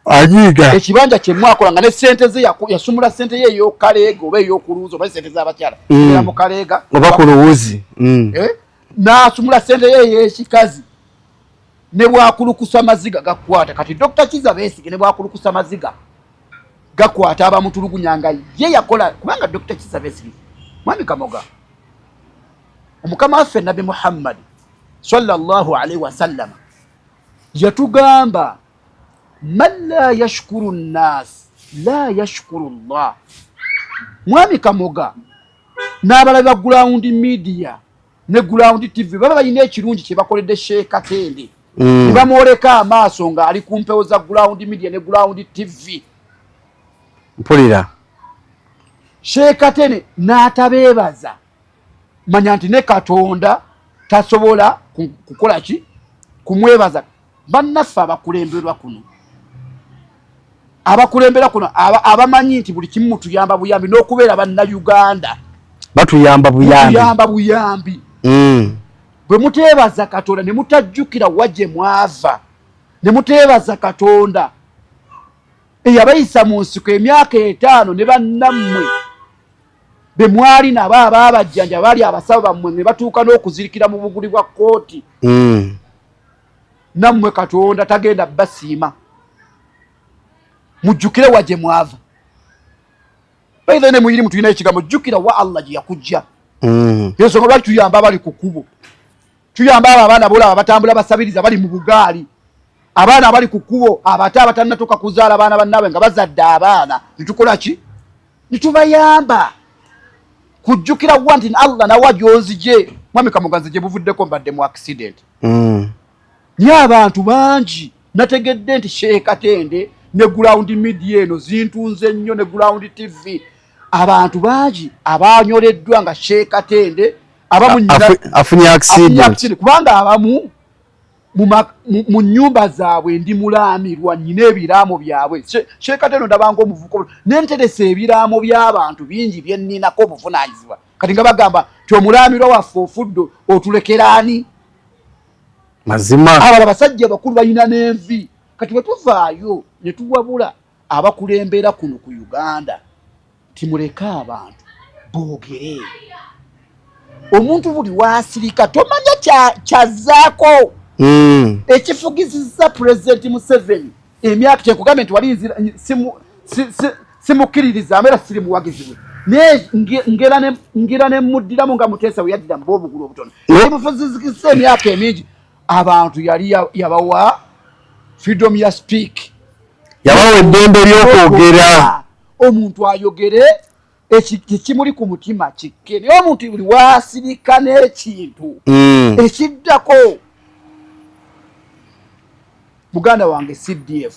anyiga ekibanja kye mwakola nga ne ssente ze yasumula ssente ye ey'okaleega oba ey'okuluuza oba ssente z'abakyala era mu kaleega oba ku luwuzi n'asumula ssente ye ey'ekikazi ne bwakulukusa maziga gakwata kati Dr. Kizza Besigye ne bwakulukusa maziga gakwata abamutulugunya nga ye yakola kubanga Dr. Kizza Besigye Mwami Kamoga omukama waffe Nabi Muhammad sallallahu alaihi wasallam yatugamba man la yashkuru nnas la yashkuru Allah. Mwami Kamoga n'abalabe ba Ground Media ne Ground TV baba balina ekirungi kye bakoledde Sheeka Katende bamwoleka amaaso nga ali ku mpewo za Ground Media ne Ground TV mpulira Sheeka Katende n'atabeebaza manya nti ne Katonda tasobola kukola ki kumwebaza bannaffe abakulemberwa kuno abamanyi nti buli kimu tuyamba buyambi n'okubeera bannayuganda batuyamba buyambi bwe muteebaza Katonda ne mutajjukira wajje mwava ne muteebaza Katonda eyabayisa mu nsiko emyaka 5 ne bannammwe be mwali nabo abaabajjanja bali abasawo bammwe ne batuuka n'okuzirikira mu buguli bwa kkooti nammwe Katonda tagenda basiima mujjukire wajje mwava baidha ne muyiri mutuyina ekigambo jjukira wa Allah gye yakujja yeso nga tuyamba abali ku kkubo tuyamba abaana bola abatambula basabiriza bali mu bugaali abaana abali ku kkubo abata abatannatuuka kuzaala abaana bannaabwe nga bazadde abaana nitukola ki nitubayamba kujjukira wanti Allah nawa gyonzije Mwami Kamoga gye buvuddeko mbadde mu accident ni abantu bangi nategedde nti Sheeka Katende ne ground media eno zintunze nnyo ne ground TV abantu baji abanyoleddwa nga Sheikh Katende abamu afunye accident kubanga abamu mu nyumba zaabwe ndi mulamirwa nyine ebiraamo byabwe Sheikh Katende ndabanga omuvuko nenterese ebiraamo by'abantu bingi byenninako obuvunanyizibwa kati nga bagamba kyomulamirwa waffe ofuddo otulekerani mazima abala basajja bakulu balina n'envi kati bwe tuvaayo ne tuwabula abakulembera kuno ku Uganda timuleka abantu boogere omuntu buli wasirika tomanya kyazaako ekifugizizza President Museveni emyaka kyekugambye nti wali simukiririza amera siri muwagizibwe ngira ne muddiramu nga Muteesa we yaddira mu bwobugulu obutono ebufuzizikisa emyaka emingi abantu yali yabawa freedom ya speak yabawa eddembe ly'okwogera omuntu ayogere ekimuli ku mutima kikke naye omuntu buli wasirika n'ekintu ekiddako muganda wange CDF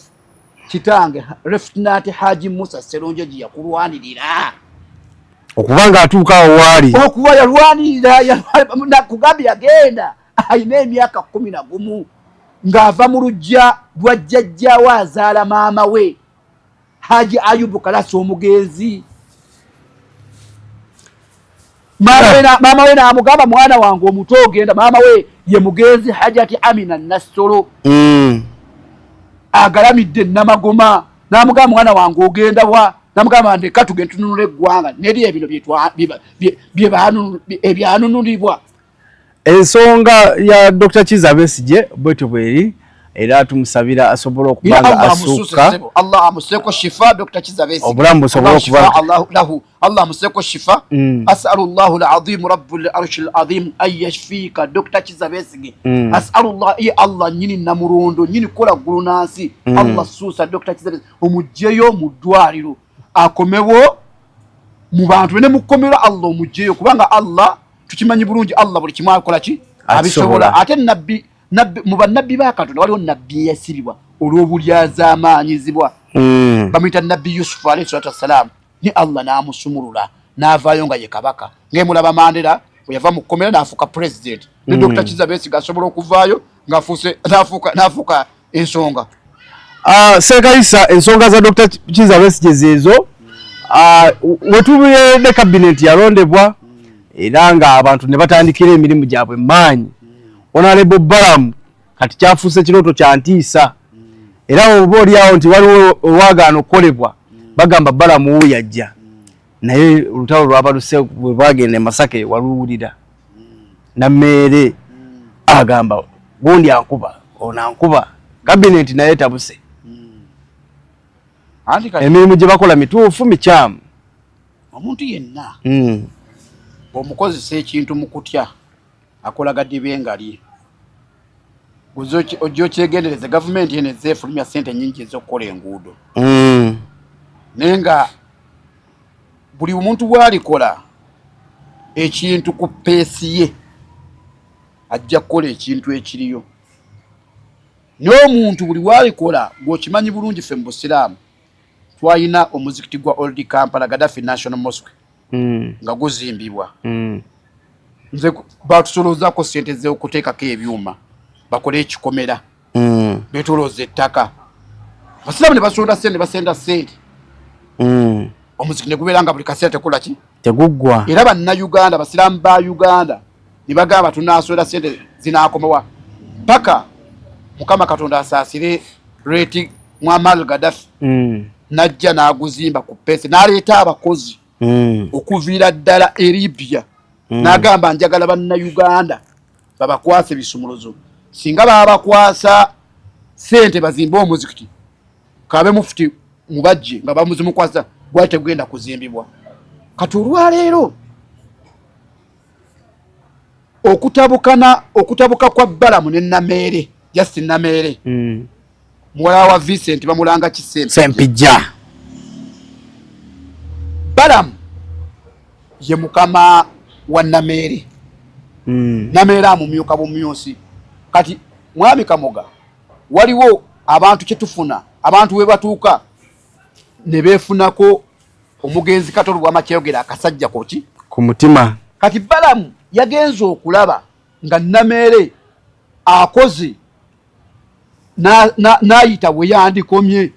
kitange Lieutenant Haji Musa Sseronje gye yakulwanirira okubanga atuuka awo waali okuba yalwanirira kugambye yagenda ayina emyaka 11 ng'ava mu lujja lwa jjajjaawe azaala maama we Haji Ayubu Kalasa omugenzi maama we n'amugamba mwana wange omuto ogenda maama we ye mugenzi Hajati Amina Nassolo agalamidde Namagoma n'amugamba mwana wange ogenda wa n'amugamba ndeka tugende tununule eggwanga neri ebino ebyanunulibwa ensonga ya Dr. Kizza Besigye bwetyo bweri era tumusabira asobola okubanga asuka Allah amuseko shifa Dr. Kizza Besigye obulamu busobola okubanga Allah amuseko shifa as'alullahu alazim rabbul arshil azim ay yashfika Dr. Kizza Besigye as'alullah ya Allah nyini namurundo nyini kola gulunansi Allah susa Dr. Kizza Besigye omujjeyo mu ddwaliro akomewo mu bantu ne mukomera Allah omujjeyo kubanga Allah tukimanyi bulungi Allah buli kimu akola ki abisobola ate nabbi mu bannabbi ba Katonda waliwo nabbi yasibibwa olw'obulyaza amaanyizibwa bamuyita nabbi Yusufu alayhi salatu wassalam ni Allah n'amusumulula n'avaayo nga ye kabaka ng'emulaba Mandela bwe yava mu kkomera n'afuuka president ne Dr. Kizza Besigye asobola okuvaayo n'afuuka ensonga Ssekayisa ensonga za Dr. Kizza Besigye zeezo wetubeeredde cabinet yalondebwa era nga abantu ne batandikira emirimu gyabwe maanyi Honorable Balamu kati kyafuuse kirooto kya ntiisa era oba oliawo nti waliwo olwagaano okukolebwa bagamba Balamu wo yajja naye olutalo lwabaluse bwe bagenda e Masaka waluwulira Nammeere agamba gundi ankuba onankuba cabinet naye tabuse emirimu gye bakola mituufu mikyamu omuntu yenna omukozesa ekintu mu kutya akola gadibe ngali ojjo kyegendereze gavumenti yene zeefulumya ssente nnyingi ez'okukola enguudo naye nga buli omuntu bw'alikola ekintu ku peesi ye ajja kukola ekintu ekiriyo n'omuntu buli bw'alikola ng'okimanyi bulungi ffe mu busiraamu twalina omuzikiti gwa Old Kampala Gaddafi National Mosque nga guzimbibwa nze batusolozaako ssente z'okuteekako ebyuma bakole ekikomera betolooza ettaka basiraamu ne basonda ssente basenda ssente omuzikiti ne gubeera nga buli kaseera tekola ki teguggwa era bannayuganda basiraamu ba Uganda ne bagamba tunaasonda ssente zinaakomawa paka Mukama Katonda asaasire Reti Muammar Gaddafi najja n'aguzimba ku peesi n'aleeta abakozi okuviira ddala e Libya n'agamba njagala bannayuganda babakwasa ebisumuluzo singa babakwasa ssente bazimbe omuzikiti kabe mufuti mubajje nga bamuzimukwasa gwali tegenda kuzimbibwa kati olwaleero okutabuka kwa Balamu ne Nammeere Justin Nammeere muwala wa Vincent bamulanga Sempijja Balamu ye mukama wa Nammeere Nammeere amumyuka bumyusi kati mwami Kamoga waliwo abantu kyetufuna abantu we batuuka ne beefunako omugenzi Katolo Bwamakyeyogera akasajja koki ku mutima. Kati Balamu yagenze okulaba nga Namere akoze n'ayita bwe yandikomye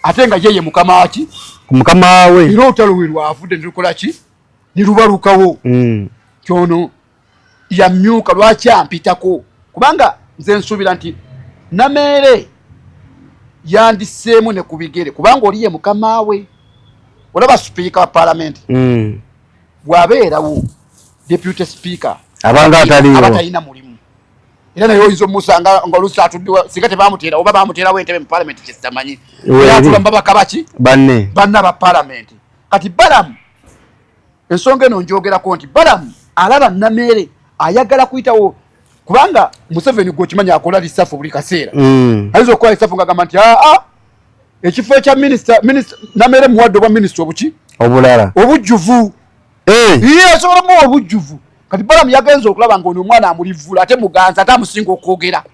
ate nga yeye mukama waki ku mukama we era olutalo we lwavudde ne lukola ki ne lubalukawo. Kyono yamyuka lwaki ampitako kubanga nze nsuubira nti Namere yandiseemu ne ku bigere kubanga oli ye mukama we. Olaba speaker wa parliament bw'abeerawo deputy speaker abanga abatalina mulimu era naye oyinza omusanga nga oluusi atuddewa singa tebamuteera oba bamuteerawo entebe mu parliament kyesitamanyi era atula mbabaka baki banna ba parliament. Kati Balamu ensonga eno njogerako nti Balamu alaba Namere ayagala kuyitawo kubanga Museveni gw'okimanya akola lisafu buli kaseera ayinza okukola lisafu ng'agamba nti ekifo ekya minisita Namere muwadde obwa minisita obuki obulala obujjuvu asobola muwa obujjuvu. Kati Balamu yagenza okulaba ng'ono omwana amulivula ate muganzi ate amusinga okwogera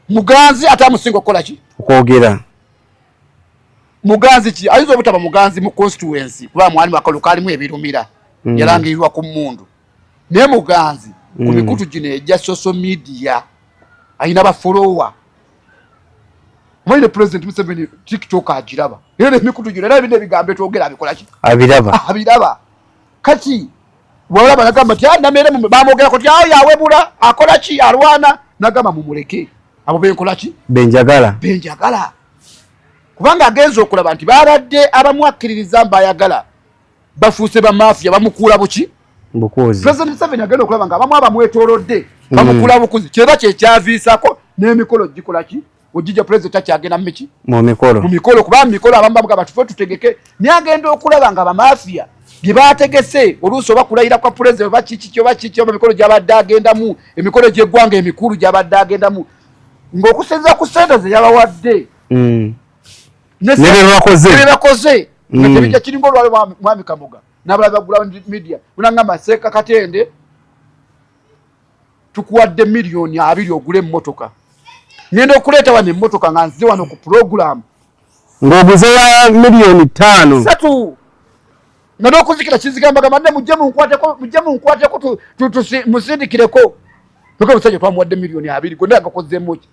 muganzi ate amusinga okukola ki okwogera muganzi ki ayinza obutaba muganzi mu constituency kuba mwalimu akaluka alimu ebirumira yalangirirwa ku mmundu naye muganzi ku mikutu gino egya social media ayina bafolowa Mwine President Museveni TikTok agiraba era emikutu gino era bino ebigambo etwogera abikola ki abiraba. Kati bwolaba nagamba ti Namere bamwogerako ti yawebula akola ki alwana nagamba mumuleke abo benkola ki benjagala kubanga agenza okulaba nti baradde abamwakkiririza mbayagala bafuuse ba mafia bamukuula buki bukuzi. President Museveni agenda okulaba nga abamu abamwetoolodde bamukuula bukuzi kyeba kyekyaviisako n'emikolo gikola ki ojija president akyagenda miki mu mikolo kuba mikolo abamu bagamba tufo tutegeke naye agenda okulaba nga bamafia bye bategese oluusi oba kulayira kwa president oba kiki oba mikolo gy'abadde agendamu emikolo gy'eggwanga emikulu gy'abadde agendamu ng'okusinza ku ssente ze yabawadde ne bakoze nga tebijja kiringa olwali mwami Kamuga n'abalala bagula media unangamba Seeka Katende tukuwadde miliyoni 2 ogule emmotoka ngenda okuleeta wano emmotoka nga nze wano ku program ng'oguze ya miliyoni 5 3 nga n'okuzikira kizigambagamba nne mujje munkwateko musindikireko toka musajja twamuwadde miliyoni 2 gonna agakozeemu ki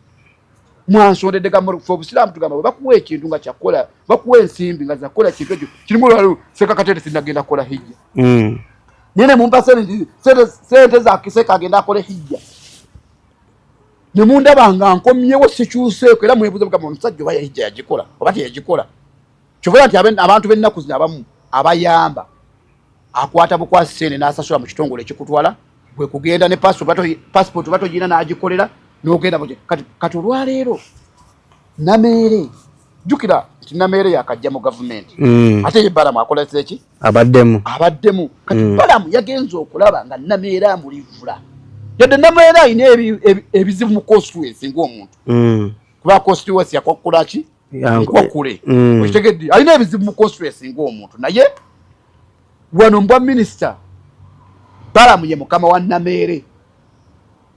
mwansondedde gamufu obusiraamu tugamba bwe bakuwa ekintu nga kyakola bakuwa ensimbi nga zakola kintu ekyo kirimu olwalo Seeka Katende sinagenda kukola hijja nene mumpa sente za Seeka agenda akole hijja ne mundaba nga nkomyewo sikyuseeko era mwebuuza mugamba omusajja oba hijja yagikola oba teyagikola kyovula nti abantu b'ennaku zino abamu abayamba akwata bukwasi sente n'asasula mu kitongole ekikutwala bwe kugenda ne passport batogiina n'agikolera n'ogenda kati olwaleero Namere jjukira nti Namere yakajja mu gavumenti ate ye Balamu akolese ki abaddemu kati Balamu yagenza okulaba nga Namere amulivula yadde Namere ayina ebizibu mu constituency ng'omuntu kuba constituency yakwakula ki yakwakule okitegedde ayina ebizibu mu constituency ng'omuntu naye wano mbwa minisita Balamu ye mukama wa Namere.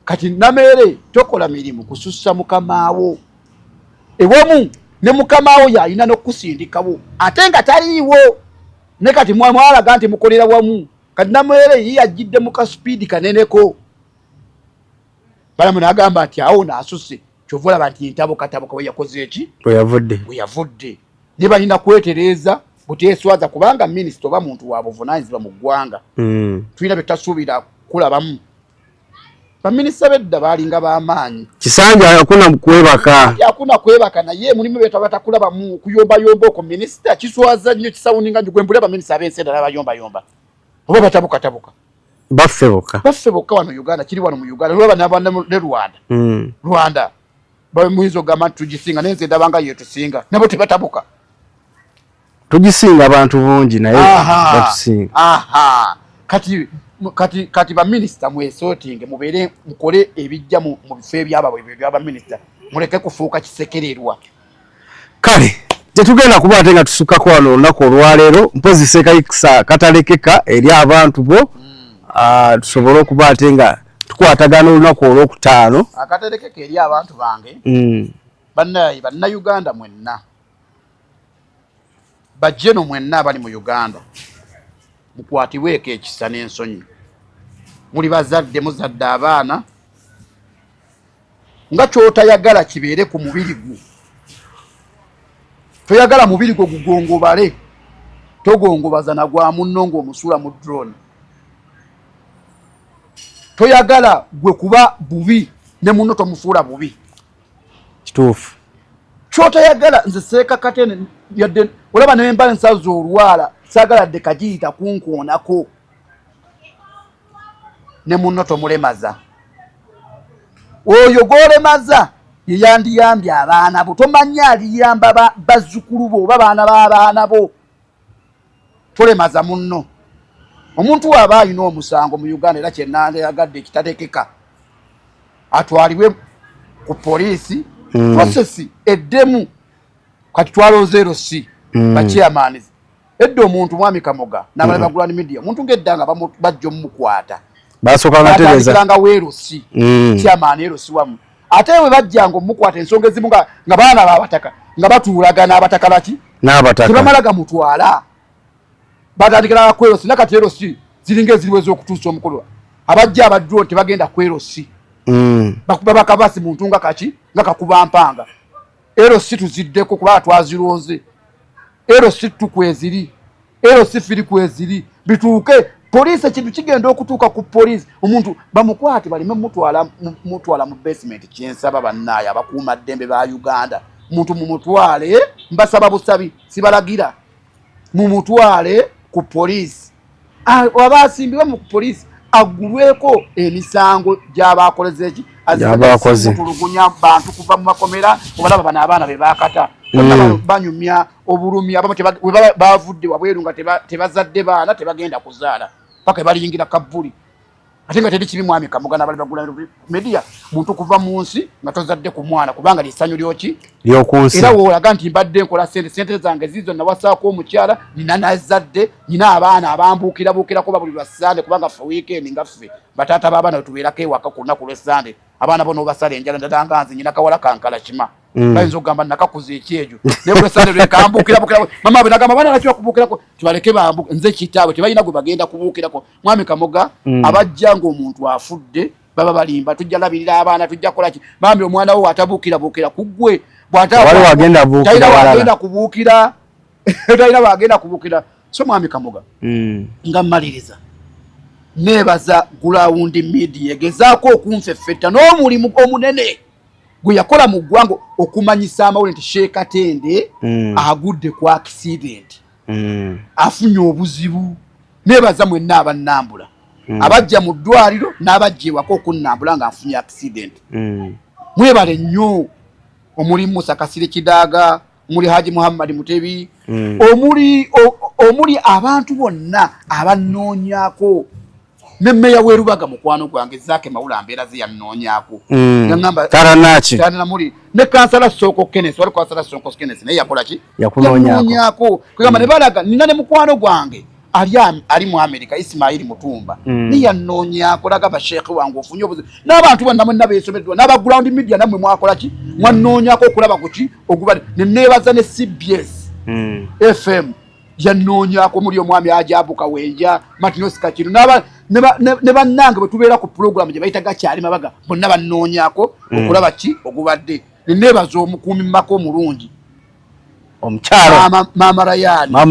Kati Namere tokola mirimu kusussa mukamaawo ewamu ne mukamaawo yalina n'okusindikawo ate nga taliiwo ne kati mwalaga nti mukolera wamu. Kati Namere ye yajjidde mu kaspeedi kaneneko Balamu n'agamba nti awo n'asusse kyova olaba nti entabuka we yakoze eki we yavudde ne balina kwetereeza buteeswaza kubanga minisita oba muntu wa buvunaanyizibwa mu ggwanga tulina bye tutasuubira kulabamu. Baminisita bedda balinga b'amaanyi Kisanja yakuna kwebaka naye mulimu betu batakulaba mu kuyomba okwo minisita kiswaza nnyo kisawuninga nju gwembula baminisita ab'ensenda n'abayomba oba batabuka baffe bokka wano Uganda kiri wano mu Uganda lwaba n'abana ne Rwanda muyinza okugamba nti tugisinga naye nze ndabanga yetusinga nabo tebatabuka tugisinga abantu bungi naye batusinga. Kati ba minisita mwesotinge mubere mukole ebijja mu bifo ebyababwe byaba minisita muleke kufuuka kisekererwa. Kale tetugenda kuba ate nga tusukako wano olunaku olwaleero mpozi Seeka katalekeka eri abantu bo tusobole okuba ate nga tukwatagana olunaku olwokutaano akatalekeka eri abantu bange banna Uganda mwenna bajeno mwenna bali mu Uganda mukwatiweeko ekisa n'ensonyi muli bazadde muzadde abaana nga kyotayagala kibeere ku mubiri gwo toyagala mubiri gwo gugongobale togongobaza na gwa munno ng'omusuula mu drone toyagala gwe kuba bubi ne munno tomufuula bubi kituufu kyotayagala nze seeka katene yadde olaba nemba nsazo olwala saagala dde kagiyita kunkoonako ne munno tomulemaza oyo gw'olemaza yeyandiyambye abaana bo tomanya aliyamba bazzukulu bo oba baana b'abaana bo tolemaza munno omuntu aba alina omusango mu Uganda era kyenandayagadde ekitatekeka atwalibwe ku poliisi process eddemu kati twaloze LC bachairman eddo omuntu mwami Kamoga n'abalaba Grand Media omuntu ng'eddanga bajja omukwata basoka ngatereza nga weerosi chairman LC wamu ate we bajjanga omukwata ensonga ezimu nga baana babataka nga batuulagana abataka laki n'abataka tebamalaga mutwala batandikira kwerosi nakati LC ziringa eziriweza okutuusa omukolo abajja abadro tebagenda kwerosi bakuba bakabasi muntu nga kaki nga kakuba mpanga LC tuziddeko kuba twazironze LC tukweziri LC firi kweziri bituuke police kintu kigenda okutuuka ku police omuntu bamukwate balime mutwala mu basement kyensaba bannaye abakuuma ddembe ba Uganda muntu mumutwale mbasaba busabi sibalagira mumutwale ku police abasimbiwe mu police agulweko emisango gy'abakoleze eki azitulugunya bantu kuva mu makomera obalaba bana abaana be bakata banyumya obulumi abamu bavudde wabweru nga tebazadde baana tebagenda kuzaala paka baliyingira kabuli ate nga teri kibi mwami Kamoga n'abali bagula media muntu kuva mu nsi nga tozadde ku mwana kubanga lisanyu lyoki lyokunsi era wolaga nti mbadde nkola sente zange zizo nawasaako omukyala nina nazadde nina abaana abambuukira ko buli lwa Sande kubanga fe weekend nga ffe bataata b'abaana tubeerako ewaka ku lunaku lw'Essande abaana bono basala enjala ndadanga nze nyina kawala kankala kima bayinza okugamba nakakuza ekyejo naye ku Sande lwekambuukira mama bwe nagamba baana laki okubuukirako tubaleke bambuke nze kitaabwe tebalina gwe bagenda kubuukirako mwami Kamoga abajja ng'omuntu afudde baba balimba tujja labirira abaana tujja kolaki bambi omwana wo atabuukira kuggwe wagenda kubuukira tayina wagenda kubuukira so mwami Kamoga nga mmaliriza nebaza Ground Media gezaako okunfeffetta n'omulimu omunene gwe yakola mu ggwanga okumanyisa amawulire nti Sheikh Katende agudde ku accident afunye obuzibu nebaza mwenna abannambula abajja mu ddwaliro n'abajja ewaka okunnambula nga afunye accident mwebale nnyo omuli Musa Kasire Kidaaga omuli Haji Muhammad Mutebi omuli abantu bonna abanoonyako ne meya werubaga mukwano gwange Zaake Mawula mbeera ze yanoonyako ngamba tana muli ne kansala Soko Kenneth wali kansala Soko Kenneth naye yakola ki yanoonyako kugamba ne balaga nina ne mukwano gwange ali mu America Ismail Mutumba ni yanoonyako laga basheikh wange ofunye obuzibu n'abantu bonna mwenna beesomeddwa n'aba Ground Media namwe mwakola ki mwanoonyako okulaba kuki ogubale nenebaza ne CBS FM yanoonyako muri omwami Ajabu Kawenja Martinos Kakiru ne bannange bwe tubeera ku program gye bayita gakyali mabaga bonna banoonyako okulaba ki ogubadde nenebaza omukuumi mako omulungi omukyalo Mama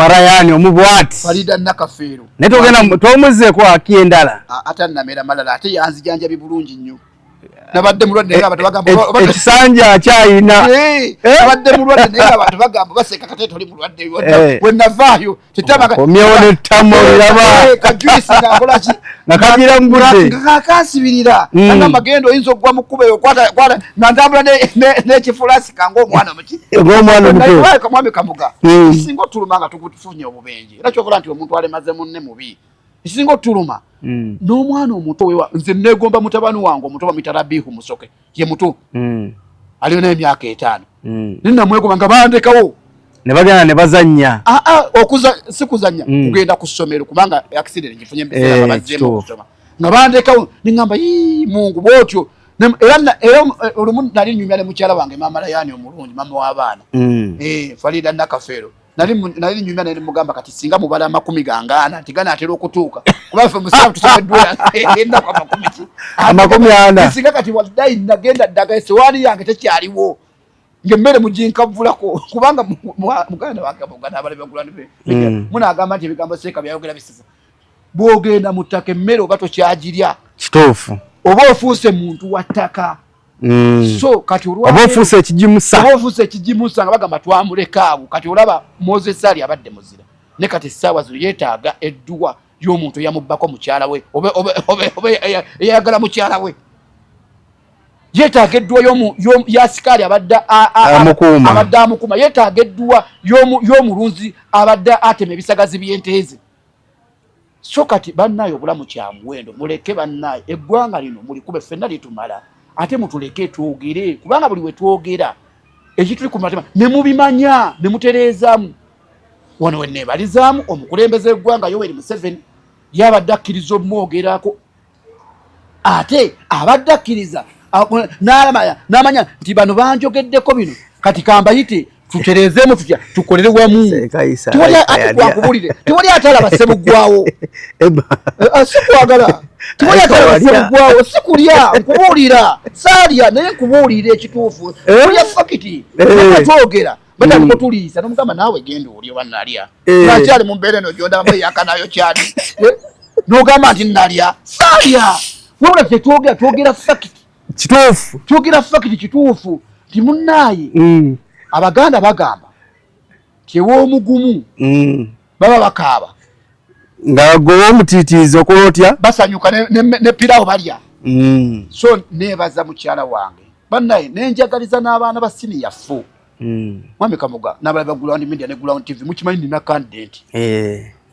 Rayani omubwati Farida Nakafeero netogenda tomuzeeko akiyendala ate namera malala ate yanzijanja bibulungi nnyo nabadde mulwadde naye abantu bagamba ekisanja akyayina nabadde mulwadde naye abantu bagamba baseka kate toli mulwadde we navaayo omyewo nettamu oliraba kajuisi ng'akola ki nakagira mu budde kakasibirira nagamba genda oyinza okugwa mu kkuba eyo kwata nantambula n'ekifulaasi kange omwana muki ng'omwana omuto mwami Kamoga singa otuluma nga tufunye obubenje era kyokola nti omuntu alemaze munne mubi singa otuluma n'omwana omuto wewa nze negomba mutabani wange omuto bamuyita Rabihu Musoke ye muto aliyo n'emyaka 5 ninamwegomba nga bandekawo ne bagenda ne bazannya okuza sikuzannya kugenda ku ssomero kubanga accident gifunye mbese babazzemu kusoma nga bandekawo ningamba Mungu bwotyo era olumu nali nyumya ne mukyala wange mama Layani omulungi mama w'abaana Farida Nakafero nali nyumya ne mugamba kati singa mubala 10 tigana atera okutuuka kuba ffe musabu tusomeddwa enda kwa 40 singa kati wadai nagenda daga esewani yange tekyaliwo ngemmere mujinkavulako kubanga muganda wange muganda abale bagulani be muna agamba nti ebigambo seeka byayogera bisiza bwogenda mu ttaka emmere oba tokyagirya kituufu oba ofuuse muntu wattaka so kati oba ofuuse ekigimusa nga bagamba twamuleka awo kati olaba Moses ali abadde muzira ne kati essaawa zino yeetaaga edduwa y'omuntu eyamubbako mukyala we oba eyayagala mukyala we yeetaaga edduwa yasikaali abadde amukuma yeetaaga edduwa y'omulunzi abadde atema ebisagazi by'enteeze. So kati bannayo obulamu kya muwendo muleke bannayo eggwanga lino mulikube ffenna litumala ate mutuleke twogere kubanga buli we twogera ekituli ku matema ne mubimanya ne mutereezaamu wano wenneebalizaamu omukulembeze eggwanga Yoweri Museveni yabadde akkiriza omwogerako ate abadde akkiriza n'amanya nti bano banjogeddeko bino kati kambayite tuterezeemu tutya tukolere wamu tiwali atalaba sebugwawo sikwagala tiwali atalaba sebugwawo sikulya nkubuulira saalya naye nkubuulira ekituufu kulya fakiti twogera batandika tuliisa nomugamba naawe genda olyo bannalya nakyali mu mbeera eno gyondambo eyakanayo kyali n'ogamba nti nalya saalya wabula tetwogera twogera fakiti kituufu twogera fakiti kituufu ti munnaaye Abaganda bagamba kyewoomugumu baba bakaaba nga gowo omutiitiizo okulotya basanyuka ne pirawo balya so neebaza mukyala wange bannaye nenjagaliza n'abaana ba siniya fo Mwami Kamuga n'abala ba Ground Media ne Ground TV mukimanyi nina candidate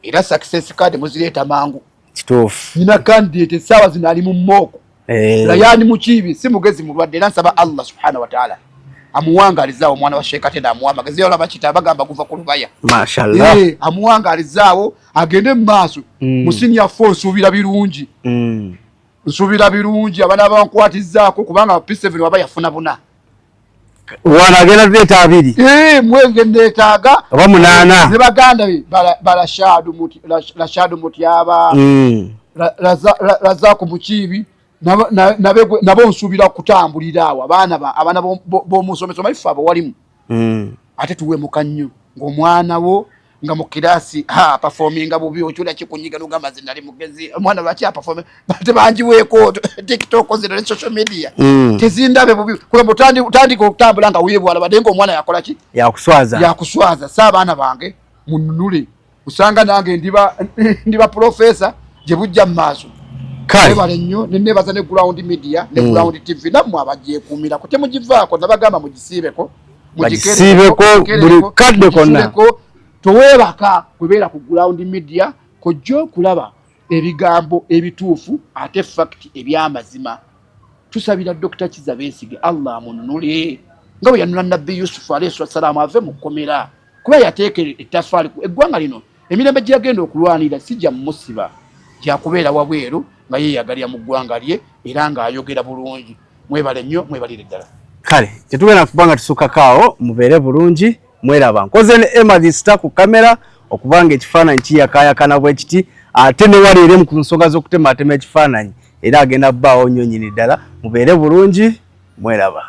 era success card muzireeta mangu kituufu nina candidate essaawa zino ali mu mmooko Layani Mukiibi si mugezi mulwadde era nsaba Allah subhanahu wa ta'ala amuwangalizaawo omwana wa Sheikh Atenda amuwamagaziyo olaba kita bagamba kuva ku lubaya mashallah amuwangalizaawo agende mu maaso mu senior force nsubira birungi abana abankwatizaako kubanga P7 waba yafuna buna wana agenda tuleeta 2 mwenge ndeetaaga oba 8 ne baganda be Rashadu Mutyaba Razako Mukiibi nabo nsubira kutambulira awo abaana b'omusomeso maifu abo walimu ate tuwemuka nnyo ng'omwana wo nga mu kirasi performinga bubi okyula kikunyiga n'ogamba nze nali mugezi omwana lwaki aperforme tebanjiweeko TikTok zino ne social media tezindabe bubi kulamba otandika okutambula nga weebwala badde ng'omwana yakola ki yakuswaza sa abaana bange mununule usanga nange ndiba professor gye bujja mu maaso kale nnyo nenebaza ne Ground Media ne Ground TV nammwe abagyekuumira ko temugivaako nabagamba mugisiibeko buli kadde konna toweebaka kubeera ku Ground Media kojja okulaba ebigambo ebituufu ate fact ebyamazima. Tusabira Dr. Kiza Besigye Allah amununule nga bwe yanula Nabbi Yusuf alayhi salaam ave mu kkomera kuba yateekera ettafaali eggwanga lino emirembe gyagenda okulwanira sijja mu musiba gyakubeera wabweru nga yeeyagalya mu ggwanga lye era ng'ayogera bulungi. Mwebale nnyo mwebalire ddala. Kale tetugenda kubanga tusukakaawo mubeere bulungi mweraba nkoze ne Emadista ku kamera okubanga ekifaananyi kiyakaayakana bwe kiti ate ne waleere mu ku nsonga z'okutematema ekifaananyi era agenda bbaawo nnyo nnyini ddala mubeere bulungi mweraba.